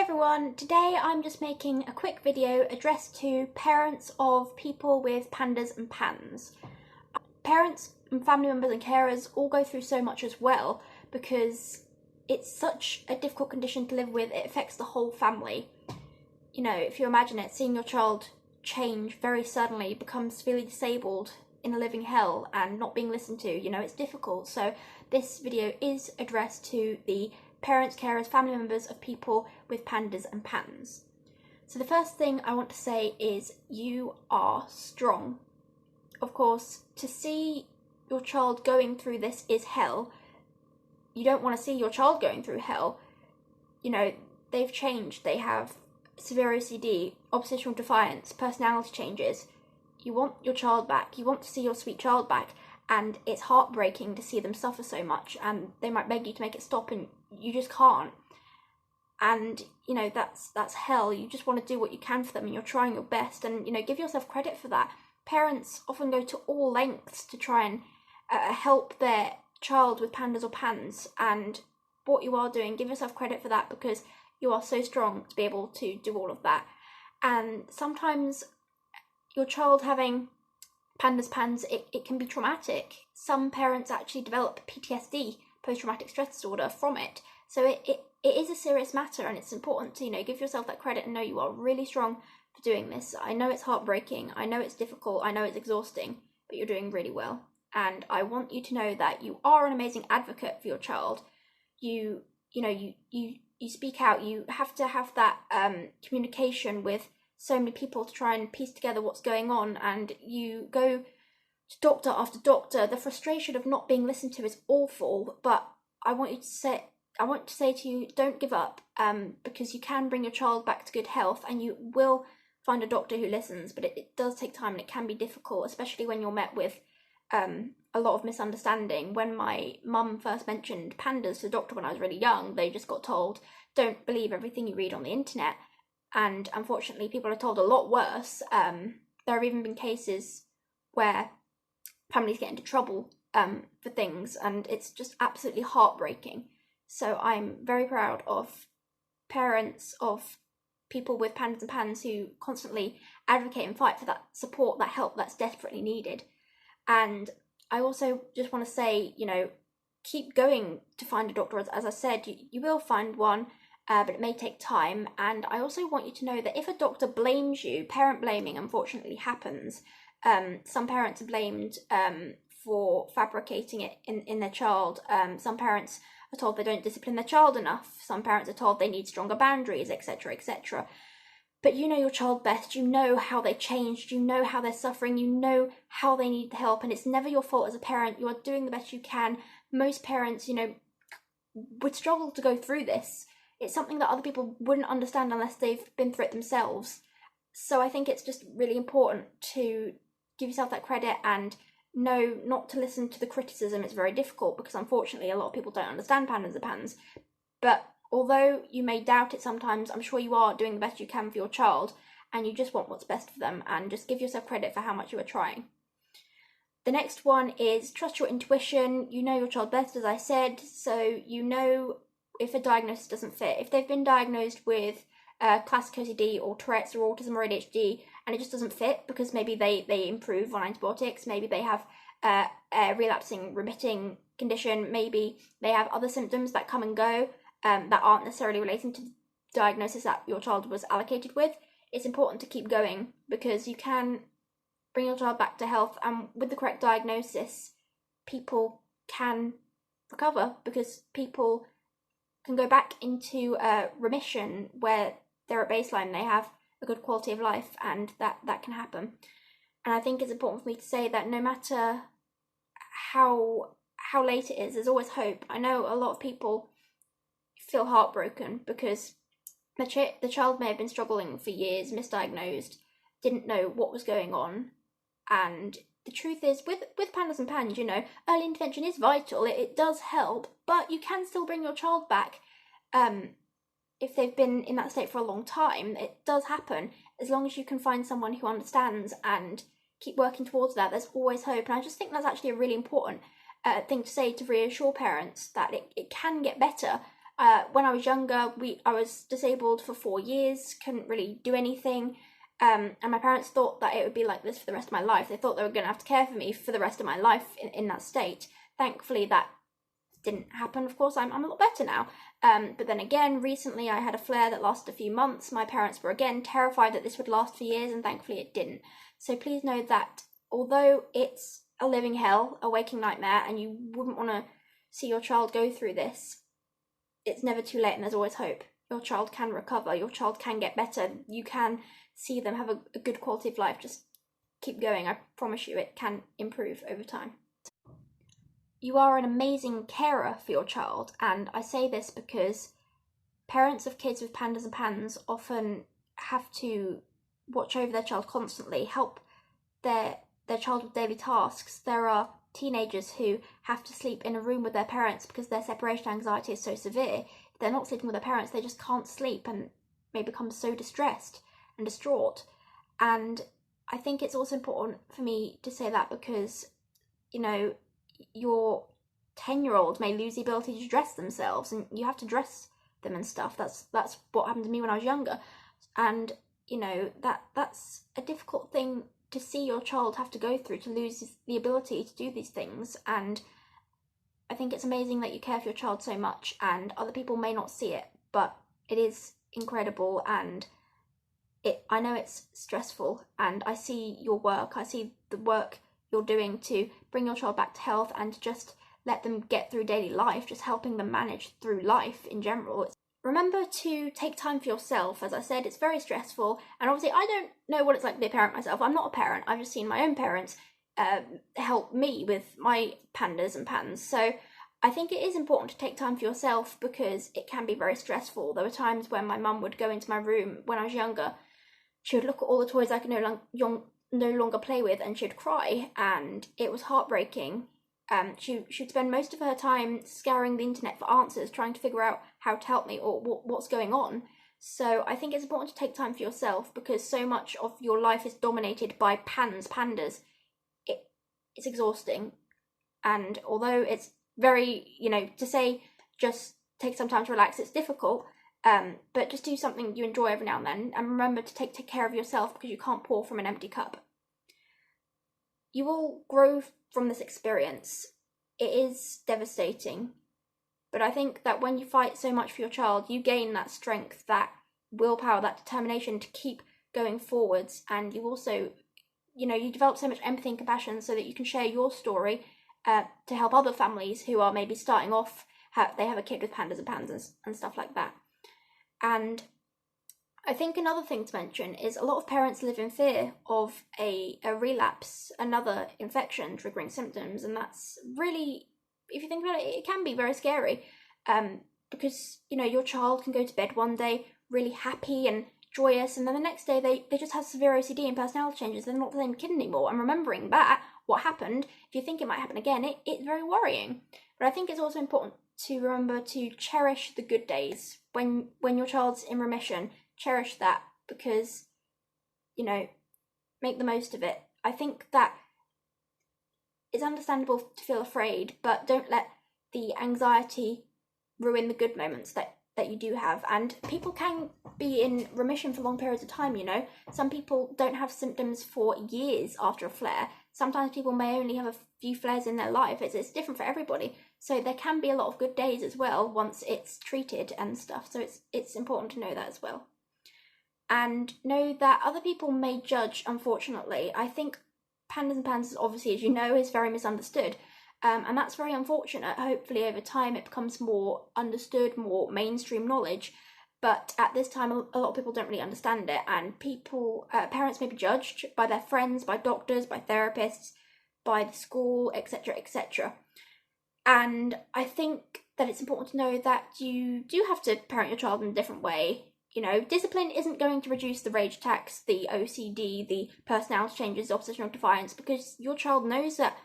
everyone, today I'm just making a quick video addressed to parents of people with PANDAS and PANS. Parents and family members and carers all go through so much as well because it's such a difficult condition to live with. It affects the whole family. You know, if you imagine it, seeing your child change very suddenly, become severely disabled, in a living hell and not being listened to, you know, it's difficult. So this video is addressed to the parents, carers, family members of people with PANDAS and PANS. So the first thing I want to say is you are strong. Of course, to see your child going through this is hell. You don't want to see your child going through hell. You know, they've changed. They have severe OCD, oppositional defiance, personality changes. You want your child back. You want to see your sweet child back. And it's heartbreaking to see them suffer so much, and they might beg you to make it stop and you just can't. And, you know, that's hell. You just want to do what you can for them and you're trying your best, and, you know, give yourself credit for that. Parents often go to all lengths to try and help their child with PANDAS or PANS, and what you are doing, give yourself credit for that because you are so strong to be able to do all of that. And sometimes your child having PANDAS, PANS, it can be traumatic. Some parents actually develop PTSD, post-traumatic stress disorder, from it. So it is a serious matter, and it's important to, you know, give yourself that credit and know you are really strong for doing this. I know it's heartbreaking, I know it's difficult, I know it's exhausting, but you're doing really well. And I want you to know that you are an amazing advocate for your child. You speak out. You have to have that communication with so many people to try and piece together what's going on, and you go to doctor after doctor. The frustration of not being listened to is awful, but I want to say to you, don't give up, because you can bring your child back to good health, and you will find a doctor who listens, but it does take time and it can be difficult, especially when you're met with a lot of misunderstanding. When my mum first mentioned PANDAS to the doctor when I was really young, they just got told, don't believe everything you read on the internet. And unfortunately, people are told a lot worse. There have even been cases where families get into trouble for things, and it's just absolutely heartbreaking. So I'm very proud of parents of people with PANDAS and PANS who constantly advocate and fight for that support, that help that's desperately needed. And I also just want to say, you know, keep going to find a doctor. As I said, you will find one. But it may take time. And I also want you to know that if a doctor blames you, parent blaming unfortunately happens. Some parents are blamed for fabricating it in their child. Some parents are told they don't discipline their child enough. Some parents are told they need stronger boundaries, etc., etc. But you know your child best. You know how they changed. You know how they're suffering. You know how they need the help. And it's never your fault as a parent. You are doing the best you can. Most parents, you know, would struggle to go through this. It's something that other people wouldn't understand unless they've been through it themselves. So I think it's just really important to give yourself that credit and know not to listen to the criticism. It's very difficult because unfortunately a lot of people don't understand PANDAS and PANS. But although you may doubt it sometimes, I'm sure you are doing the best you can for your child, and you just want what's best for them, and just give yourself credit for how much you are trying. The next one is trust your intuition. You know your child best, as I said, so you know if a diagnosis doesn't fit. If they've been diagnosed with classic OCD or Tourette's or autism or ADHD and it just doesn't fit because maybe they improve on antibiotics, maybe they have a relapsing remitting condition, maybe they have other symptoms that come and go that aren't necessarily relating to the diagnosis that your child was allocated with, it's important to keep going because you can bring your child back to health, and with the correct diagnosis people can recover because people can go back into remission where they're at baseline, they have a good quality of life, and that can happen. And I think it's important for me to say that no matter how late it is, there's always hope. I know a lot of people feel heartbroken because the child may have been struggling for years, misdiagnosed, didn't know what was going on, and the truth is, with PANDAS and PANS, you know, early intervention is vital. It does help, but you can still bring your child back. If they've been in that state for a long time, it does happen. As long as you can find someone who understands and keep working towards that, there's always hope. And I just think that's actually a really important thing to say, to reassure parents that it can get better. When I was younger, I was disabled for 4 years, couldn't really do anything. And my parents thought that it would be like this for the rest of my life. They thought they were going to have to care for me for the rest of my life in that state. Thankfully, that didn't happen. Of course, I'm a lot better now. But then again, recently I had a flare that lasted a few months. My parents were again terrified that this would last for years, and thankfully it didn't. So please know that although it's a living hell, a waking nightmare, and you wouldn't want to see your child go through this, it's never too late and there's always hope. Your child can recover, your child can get better, you can see them have a good quality of life. Just keep going, I promise you it can improve over time. You are an amazing carer for your child, and I say this because parents of kids with pandas and PANS often have to watch over their child constantly, help their child with daily tasks. There are teenagers who have to sleep in a room with their parents because their separation anxiety is so severe. If they're not sleeping with their parents, they just can't sleep and may become so distressed and distraught. And I think it's also important for me to say that because, you know, your 10-year-old may lose the ability to dress themselves and you have to dress them and stuff. That's what happened to me when I was younger. And, you know, that's a difficult thing to see your child have to go through, to lose the ability to do these things. And I think it's amazing that you care for your child so much, and other people may not see it, but it is incredible. And I know it's stressful, and I see your work, I see the work you're doing to bring your child back to health and to just let them get through daily life, just helping them manage through life in general. Remember to take time for yourself. As I said, it's very stressful, and obviously I don't know what it's like to be a parent myself. I'm not a parent, I've just seen my own parents help me with my pandas and PANS. So I think it is important to take time for yourself because it can be very stressful. There were times when my mum would go into my room when I was younger. She would look at all the toys I could no longer play with, and she'd cry, and it was heartbreaking. She'd spend most of her time scouring the internet for answers, trying to figure out how to help me or what's going on. So I think it's important to take time for yourself because so much of your life is dominated by pandas. It's exhausting, and although it's very, you know, to say just take some time to relax, it's difficult. But just do something you enjoy every now and then, and remember to take care of yourself because you can't pour from an empty cup. You will grow from this experience. It is devastating, but I think that when you fight so much for your child, you gain that strength, that willpower, that determination to keep going forwards, and you also, you know, you develop so much empathy and compassion so that you can share your story to help other families who are maybe starting off, they have a kid with pandas and PANS and stuff like that. And I think another thing to mention is a lot of parents live in fear of a relapse, another infection triggering symptoms, and that's really, if you think about it, it can be very scary because, you know, your child can go to bed one day really happy and joyous, and then the next day they just have severe OCD and personality changes. They're not the same kid anymore, and remembering that, what happened, if you think it might happen again, it's very worrying. But I think it's also important to remember to cherish the good days. When your child's in remission, cherish that because, you know, make the most of it. I think that it's understandable to feel afraid, but don't let the anxiety ruin the good moments that you do have. And people can be in remission for long periods of time, you know. Some people don't have symptoms for years after a flare. Sometimes people may only have a few flares in their life. It's different for everybody. So there can be a lot of good days as well once it's treated and stuff. So it's important to know that as well. And know that other people may judge, unfortunately. I think pandas and PANS, obviously, as you know, is very misunderstood. And that's very unfortunate. Hopefully over time it becomes more understood, more mainstream knowledge. But at this time, a lot of people don't really understand it. And parents may be judged by their friends, by doctors, by therapists, by the school, etc., etc. And I think that it's important to know that you do have to parent your child in a different way. You know, discipline isn't going to reduce the rage attacks, the OCD, the personality changes, the oppositional defiance, because your child knows that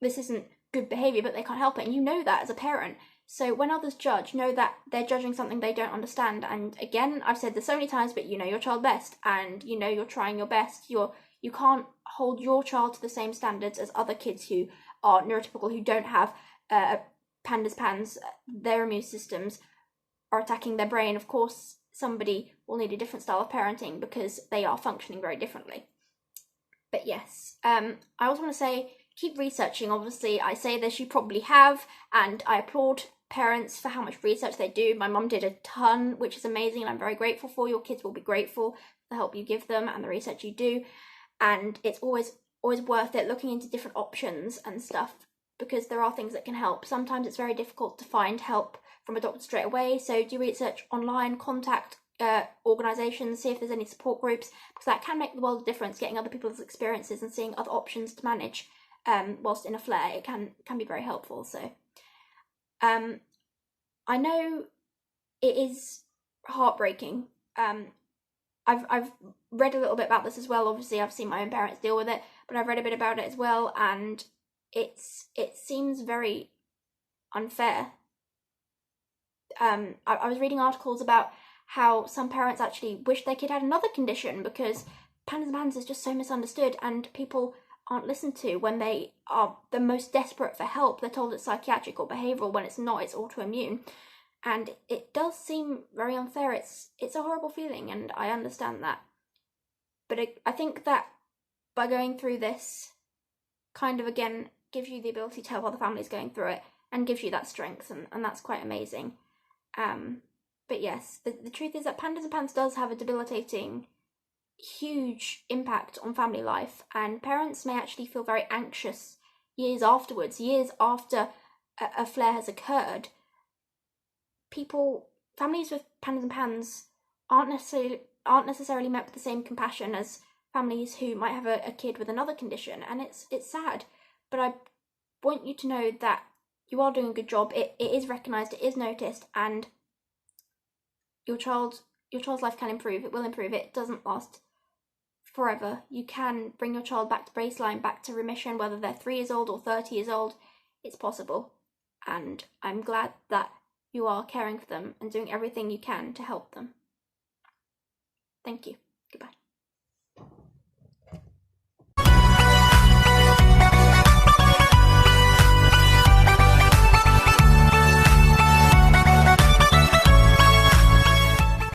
this isn't good behaviour, but they can't help it, and you know that as a parent. So when others judge, know that they're judging something they don't understand. And again, I've said this so many times, but you know your child best, and you know you're trying your best. You can't hold your child to the same standards as other kids who are neurotypical, who don't have pandas, PANS, their immune systems are attacking their brain, of course somebody will need a different style of parenting because they are functioning very differently. But yes, I also want to say, keep researching. Obviously, I say this, you probably have, and I applaud parents for how much research they do. My mum did a ton, which is amazing, and I'm very grateful for. Your kids will be grateful for the help you give them and the research you do. And it's always worth it looking into different options and stuff, because there are things that can help. Sometimes it's very difficult to find help from a doctor straight away, so do research online, contact organisations, see if there's any support groups, because that can make the world of difference. Getting other people's experiences and seeing other options to manage whilst in a flare, it can be very helpful. So I know it is heartbreaking. I've read a little bit about this as well. Obviously, I've seen my own parents deal with it, but I've read a bit about it as well, and it seems very unfair. I was reading articles about how some parents actually wish their kid had another condition, because pandas and pans is just so misunderstood, and people aren't listened to when they are the most desperate for help. They're told it's psychiatric or behavioural when it's not, it's autoimmune. And it does seem very unfair. It's a horrible feeling, and I understand that. But I think that by going through this, kind of again gives you the ability to help other families going through it, and gives you that strength, and that's quite amazing. But yes, the truth is that pandas and pans does have a debilitating, huge impact on family life, and parents may actually feel very anxious years afterwards, years after a flare has occurred. Families with pandas and pans aren't necessarily met with the same compassion as families who might have a kid with another condition, and it's sad. But I want you to know that you are doing a good job. It is recognised, it is noticed, and your child's life can improve. It will improve. It doesn't last forever. You can bring your child back to baseline, back to remission, whether they're 3 years old or 30 years old. It's possible, and I'm glad that you are caring for them and doing everything you can to help them. Thank you. Goodbye.